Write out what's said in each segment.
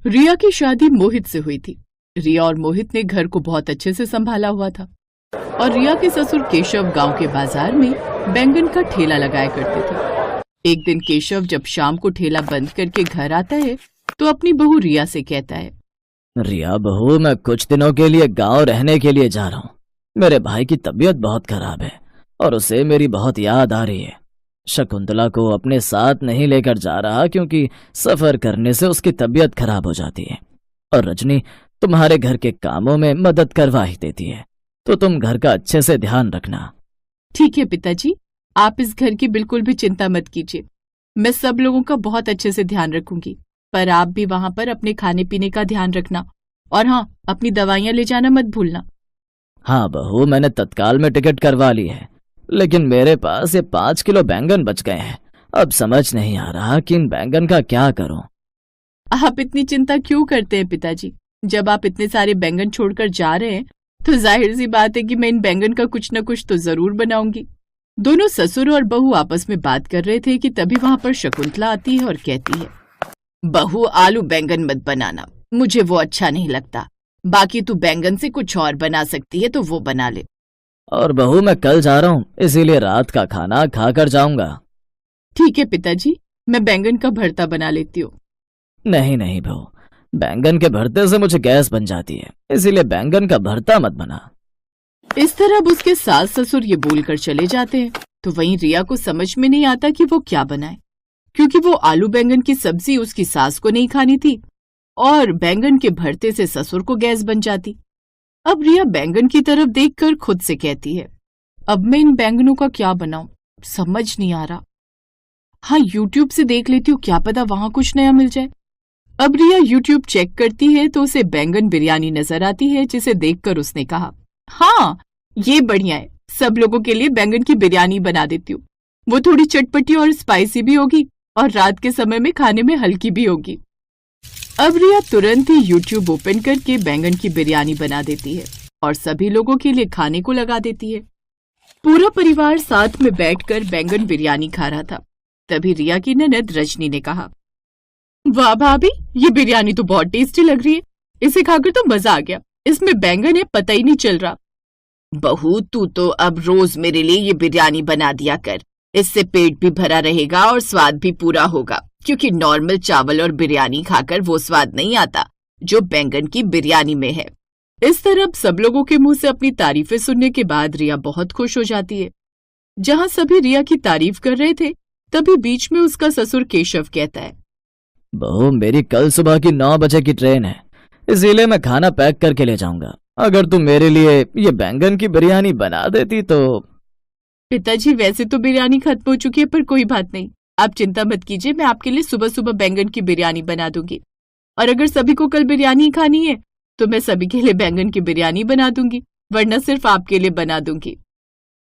रिया की शादी मोहित से हुई थी। रिया और मोहित ने घर को बहुत अच्छे से संभाला हुआ था और रिया के ससुर केशव गांव के बाजार में बैंगन का ठेला लगाया करते थे। एक दिन केशव जब शाम को ठेला बंद करके घर आता है तो अपनी बहू रिया से कहता है, रिया बहू, मैं कुछ दिनों के लिए गांव रहने के लिए जा रहा हूँ। मेरे भाई की तबीयत बहुत खराब है और उसे मेरी बहुत याद आ रही है। शकुंतला को अपने साथ नहीं लेकर जा रहा क्योंकि सफर करने से उसकी तबीयत खराब हो जाती है और रजनी तुम्हारे घर के कामों में मदद करवा ही देती है, तो तुम घर का अच्छे से ध्यान रखना। ठीक है पिताजी, आप इस घर की बिल्कुल भी चिंता मत कीजिए। मैं सब लोगों का बहुत अच्छे से ध्यान रखूंगी, पर आप भी वहां पर अपने खाने पीने का ध्यान रखना और हाँ, अपनी दवाइयां ले जाना मत भूलना। हाँ बहू, मैंने तत्काल में टिकट करवा ली है, लेकिन मेरे पास ये 5 किलो बैंगन बच गए हैं। अब समझ नहीं आ रहा कि इन बैंगन का क्या करूं। आप इतनी चिंता क्यों करते हैं पिताजी? जब आप इतने सारे बैंगन छोड़कर जा रहे हैं तो जाहिर सी बात है कि मैं इन बैंगन का कुछ न कुछ तो जरूर बनाऊंगी। दोनों ससुर और बहू आपस में बात कर रहे थे कि तभी वहां पर शकुंतला आती है और कहती है, बहू, आलू बैंगन मत बनाना, मुझे वो अच्छा नहीं लगता। बाकी तू बैंगन से कुछ और बना सकती है तो वो बना ले। और बहू, मैं कल जा रहा हूँ, इसीलिए रात का खाना खाकर जाऊंगा। ठीक है पिताजी, मैं बैंगन का भरता बना लेती हूँ। नहीं नहीं बहू, बैंगन के भरते से मुझे गैस बन जाती है, इसीलिए बैंगन का भरता मत बना। इस तरह अब उसके सास ससुर ये बोलकर चले जाते हैं तो वहीं रिया को समझ में नहीं आता कि वो क्या बनाए, क्योंकि वो आलू बैंगन की सब्जी उसकी सास को नहीं खानी थी और बैंगन के भरते से ससुर को गैस बन जाती। अब रिया बैंगन की तरफ देखकर खुद से कहती है, अब मैं इन बैंगनों का क्या बनाऊं, समझ नहीं आ रहा। हाँ, यूट्यूब से देख लेती हूँ, क्या पता वहां कुछ नया मिल जाए। अब रिया यूट्यूब चेक करती है तो उसे बैंगन बिरयानी नजर आती है, जिसे देखकर उसने कहा, हाँ ये बढ़िया है, सब लोगों के लिए बैंगन की बिरयानी बना देती हूँ। वो थोड़ी चटपटी और स्पाइसी भी होगी और रात के समय में खाने में हल्की भी होगी। अब रिया तुरंत ही यूट्यूब ओपन करके बैंगन की बिरयानी बना देती है और सभी लोगों के लिए खाने को लगा देती है। पूरा परिवार साथ में बैठकर बैंगन बिरयानी खा रहा था। तभी रिया की ननद रजनी ने कहा, वाह भाभी, ये बिरयानी तो बहुत टेस्टी लग रही है, इसे खाकर तो मजा आ गया। इसमें बैंगन है, पता ही नहीं चल रहा। बहू, तू तो अब रोज मेरे लिए ये बिरयानी बना दिया कर, इससे पेट भी भरा रहेगा और स्वाद भी पूरा होगा, क्योंकि नॉर्मल चावल और बिरयानी खाकर वो स्वाद नहीं आता जो बैंगन की बिरयानी में है। इस तरह सब लोगों के मुंह से अपनी तारीफें सुनने के बाद रिया बहुत खुश हो जाती है। जहां सभी रिया की तारीफ कर रहे थे तभी बीच में उसका ससुर केशव कहता है, बहू, मेरी कल सुबह की 9 बजे की ट्रेन है, इसीलिए मैं खाना पैक करके ले जाऊंगा। अगर तुम मेरे लिए ये बैंगन की बिरयानी बना देती तो। पिताजी, वैसे तो बिरयानी खत्म हो चुकी है, पर कोई बात नहीं, आप चिंता मत कीजिए, मैं आपके लिए सुबह सुबह बैंगन की बिरयानी बना दूंगी। और अगर सभी को कल बिरयानी खानी है तो मैं सभी के लिए बैंगन की बिरयानी बना दूंगी, वरना सिर्फ आपके लिए बना दूंगी।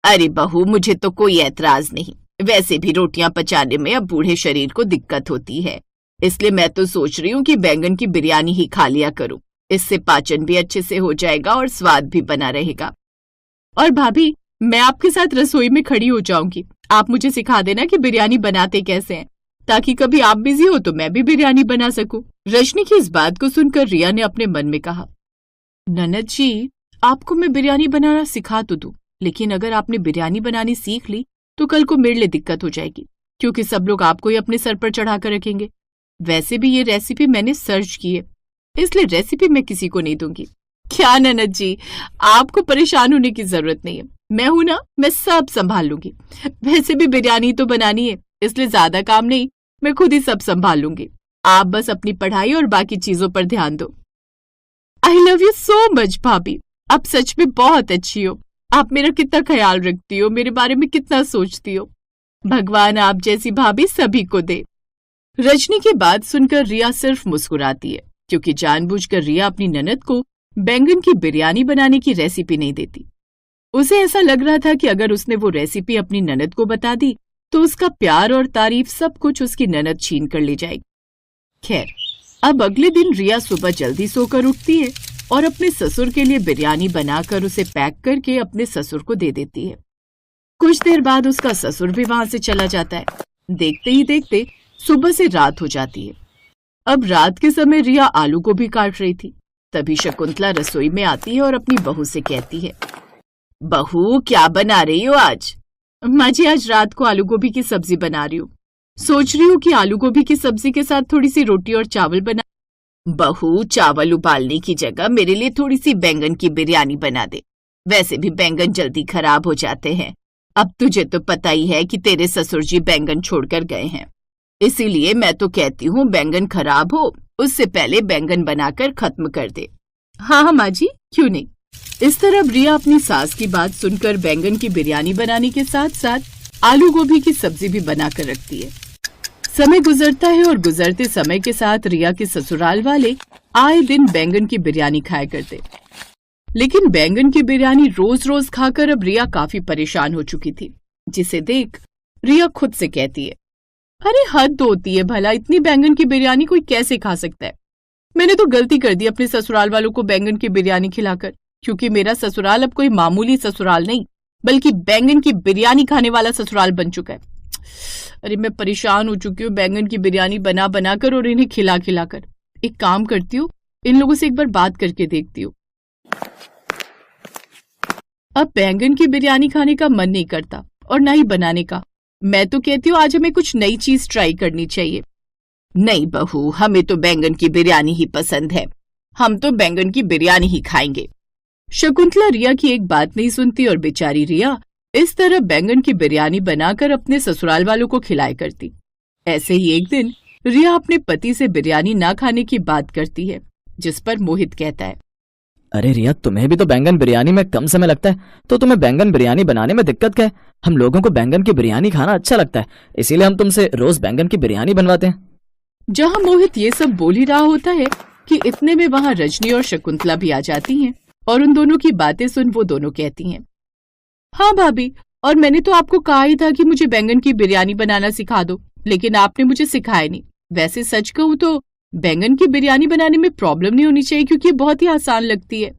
अरे बहू, मुझे तो कोई ऐतराज नहीं, वैसे भी रोटियां पचाने में अब बूढ़े शरीर को दिक्कत होती है, इसलिए मैं तो सोच रही हूँ कि बैंगन की बिरयानी ही खा लिया करूँ। इससे पाचन भी अच्छे से हो जाएगा और स्वाद भी बना रहेगा। और भाभी, मैं आपके साथ रसोई में खड़ी हो जाऊंगी, आप मुझे सिखा देना कि बिरयानी बनाते कैसे हैं, ताकि कभी आप बिजी हो तो मैं भी बिरयानी बना सकूं। रजनी की इस बात को सुनकर रिया ने अपने मन में कहा, ननद जी, आपको मैं बिरयानी बनाना सिखा तो दूं, लेकिन अगर आपने बिरयानी बनानी सीख ली तो कल को मेरे लिए दिक्कत हो जाएगी, क्योंकि सब लोग आपको ही अपने सर पर चढ़ा कर रखेंगे। वैसे भी ये रेसिपी मैंने सर्च की है, इसलिए रेसिपी मैं किसी को नहीं दूंगी। क्या ननद जी, आपको परेशान होने की जरूरत नहीं है, मैं हूं ना, मैं सब संभाल लूंगी। वैसे भी बिरयानी तो बनानी है, इसलिए ज्यादा काम नहीं, मैं खुद ही सब संभाल लूंगी। आप बस अपनी पढ़ाई और बाकी चीजों पर ध्यान दो। I love you so much भाभी, आप सच में बहुत अच्छी हो। आप मेरा कितना ख्याल रखती हो, मेरे बारे में कितना सोचती हो। भगवान आप जैसी भाभी सभी को दे। रजनी की बात सुनकर रिया सिर्फ मुस्कुराती है, क्योंकि जानबूझकर रिया अपनी ननद को बैंगन की बिरयानी बनाने की रेसिपी नहीं देती। उसे ऐसा लग रहा था कि अगर उसने वो रेसिपी अपनी ननद को बता दी तो उसका प्यार और तारीफ सब कुछ उसकी ननद छीन कर ले जाएगी। खैर, अब अगले दिन रिया सुबह जल्दी सोकर उठती है और अपने ससुर के लिए बिरयानी बनाकर उसे पैक करके अपने ससुर को दे देती है। कुछ देर बाद उसका ससुर भी वहां से चला जाता है। देखते ही देखते सुबह से रात हो जाती है। अब रात के समय रिया आलू गोभी काट रही थी। तभी शकुंतला रसोई में आती है और अपनी बहू से कहती है, बहू क्या बना रही हो आज? माँ जी, आज रात को आलू गोभी की सब्जी बना रही हूँ। सोच रही हूँ कि आलू गोभी की सब्जी के साथ थोड़ी सी रोटी और चावल बना। बहू, चावल उबालने की जगह मेरे लिए थोड़ी सी बैंगन की बिरयानी बना दे। वैसे भी बैंगन जल्दी खराब हो जाते हैं। अब तुझे तो पता ही है कि तेरे ससुर जी बैंगन छोड़कर गए हैं, इसीलिए मैं तो कहती हूँ बैंगन खराब हो उससे पहले बैंगन बनाकर खत्म कर दे। हाँ हाँ माँ जी, क्यों नहीं। इस तरह रिया अपनी सास की बात सुनकर बैंगन की बिरयानी बनाने के साथ साथ आलू गोभी की सब्जी भी बनाकर रखती है। समय गुजरता है और गुजरते समय के साथ रिया के ससुराल वाले आए दिन बैंगन की बिरयानी खाया करते। लेकिन बैंगन की बिरयानी रोज रोज खाकर अब रिया काफी परेशान हो चुकी थी, जिसे देख रिया खुद से कहती है, अरे हद होती है भला, इतनी बैंगन की बिरयानी कोई कैसे खा सकता है। मैंने तो गलती कर दी अपने ससुराल वालों को बैंगन की बिरयानी खिलाकर, क्योंकि मेरा ससुराल अब कोई मामूली ससुराल नहीं बल्कि बैंगन की बिरयानी खाने वाला ससुराल बन चुका है। अरे मैं परेशान हो चुकी हूँ बैंगन की बिरयानी बना बनाकर और इन्हें खिला खिलाकर। एक काम करती हूँ, इन लोगों से एक बार बात करके देखती हूँ। अब बैंगन की बिरयानी खाने का मन नहीं करता और ना ही बनाने का। मैं तो कहती हूँ आज हमें कुछ नई चीज ट्राई करनी चाहिए। नहीं बहू, हमें तो बैंगन की बिरयानी ही पसंद है, हम तो बैंगन की बिरयानी ही खाएंगे। शकुंतला रिया की एक बात नहीं सुनती और बेचारी रिया इस तरह बैंगन की बिरयानी बनाकर अपने ससुराल वालों को खिलाया करती। ऐसे ही एक दिन रिया अपने पति से बिरयानी ना खाने की बात करती है, जिस पर मोहित कहता है, अरे रिया, तुम्हें भी तो बैंगन बिरयानी में कम समय लगता है, तो तुम्हें बैंगन बिरयानी बनाने में दिक्कत क्या है? हम लोगों को बैंगन की बिरयानी खाना अच्छा लगता है, इसीलिए हम तुमसे रोज बैंगन की बिरयानी बनवाते हैं। जहां मोहित ये सब बोल ही रहा होता है कि इतने में वहां रजनी और शकुंतला भी आ जाती हैं और उन दोनों की बातें सुन वो दोनों कहती हैं, हाँ भाभी, और मैंने तो आपको कहा ही था कि मुझे बैंगन की बिरयानी बनाना सिखा दो, लेकिन आपने मुझे सिखाया नहीं। वैसे सच कहूँ तो बैंगन की बिरयानी बनाने में प्रॉब्लम नहीं होनी चाहिए, क्योंकि ये बहुत ही आसान लगती है।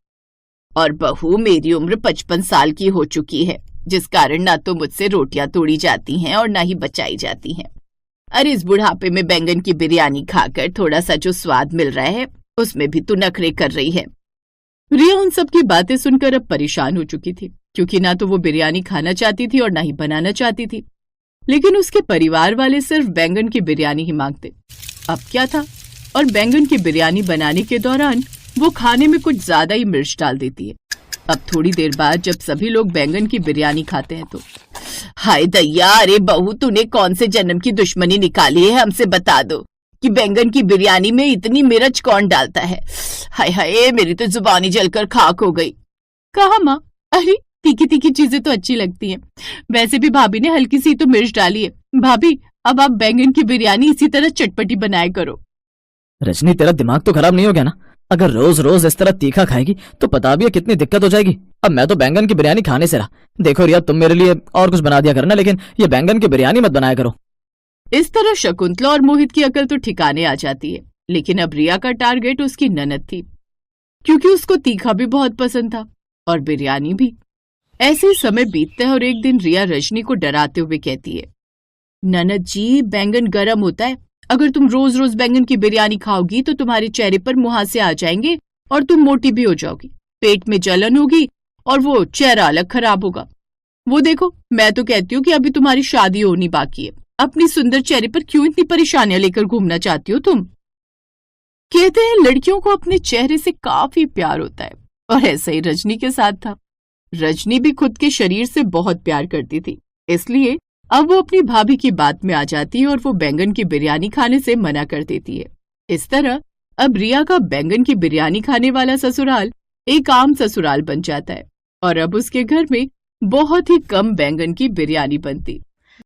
और बहू, मेरी उम्र 55 साल की हो चुकी है, जिस कारण ना तो मुझसे रोटियां तोड़ी जाती हैं और ना ही बचाई जाती हैं। अरे इस बुढ़ापे में बैंगन की बिरयानी खाकर थोड़ा सा जो स्वाद मिल रहा है उसमें भी तू नखरे कर रही है। रिया उन सब की बातें सुनकर अब परेशान हो चुकी थी, क्योंकि ना तो वो बिरयानी खाना चाहती थी और ना ही बनाना चाहती थी। लेकिन उसके परिवार वाले सिर्फ बैंगन की बिरयानी ही मांगते। अब क्या था, और बैंगन की बिरयानी बनाने के दौरान वो खाने में कुछ ज्यादा ही मिर्च डाल देती है। अब थोड़ी देर बाद जब सभी लोग बैंगन की बिरयानी खाते हैं तो, हाय दैया, अरे बहू, तूने कौन से जन्म की दुश्मनी निकाली है? हमसे बता दो कि बैंगन की बिरयानी में इतनी मिर्च कौन डालता है? हाय हाय, मेरी तो जुबानी जलकर खाक हो गई। कहा माँ, अरे तीखी तीखी चीजें तो अच्छी लगती हैं, वैसे भी भाभी ने हल्की सी तो मिर्च डाली है। भाभी, अब आप बैंगन की बिरयानी इसी तरह चटपटी बनाया करो। रजनी, तेरा दिमाग तो खराब नहीं हो गया ना? अगर रोज रोज इस तरह तीखा खाएगी तो पता भी है कितनी दिक्कत हो जाएगी। अब मैं तो बैंगन की बिरयानी खाने से रहा। देखो रिया, तुम मेरे लिए और कुछ बना दिया करना, लेकिन ये बैंगन की बिरयानी मत बनाया करो। इस तरह शकुंतला और मोहित की अकल तो ठिकाने आ जाती है। लेकिन अब रिया का टारगेट उसकी ननद थी, क्योंकि उसको तीखा भी बहुत पसंद था और बिरयानी भी। ऐसे ही समय बीतता है और एक दिन रिया रजनी को डराते हुए कहती है, ननद जी, बैंगन गर्म होता है, अगर तुम रोज रोज बैंगन की बिरयानी खाओगी तो तुम्हारे चेहरे पर मुहासे आ जाएंगे और तुम मोटी भी हो जाओगी, पेट में जलन होगी और वो चेहरा अलग खराब होगा। वो देखो, मैं तो कहती हूँ कि अभी तुम्हारी शादी होनी बाकी है, अपनी सुंदर चेहरे पर क्यों इतनी परेशानियां लेकर घूमना चाहती हो तुम? कहते हैं लड़कियों को अपने चेहरे से काफी प्यार होता है, और ऐसा ही रजनी के साथ था। रजनी भी खुद के शरीर से बहुत प्यार करती थी, इसलिए अब वो अपनी भाभी की बात में आ जाती है और वो बैंगन की बिरयानी खाने से मना कर देती है। इस तरह अब रिया का बैंगन की बिरयानी खाने वाला ससुराल एक आम ससुराल बन जाता है और अब उसके घर में बहुत ही कम बैंगन की बिरयानी बनती।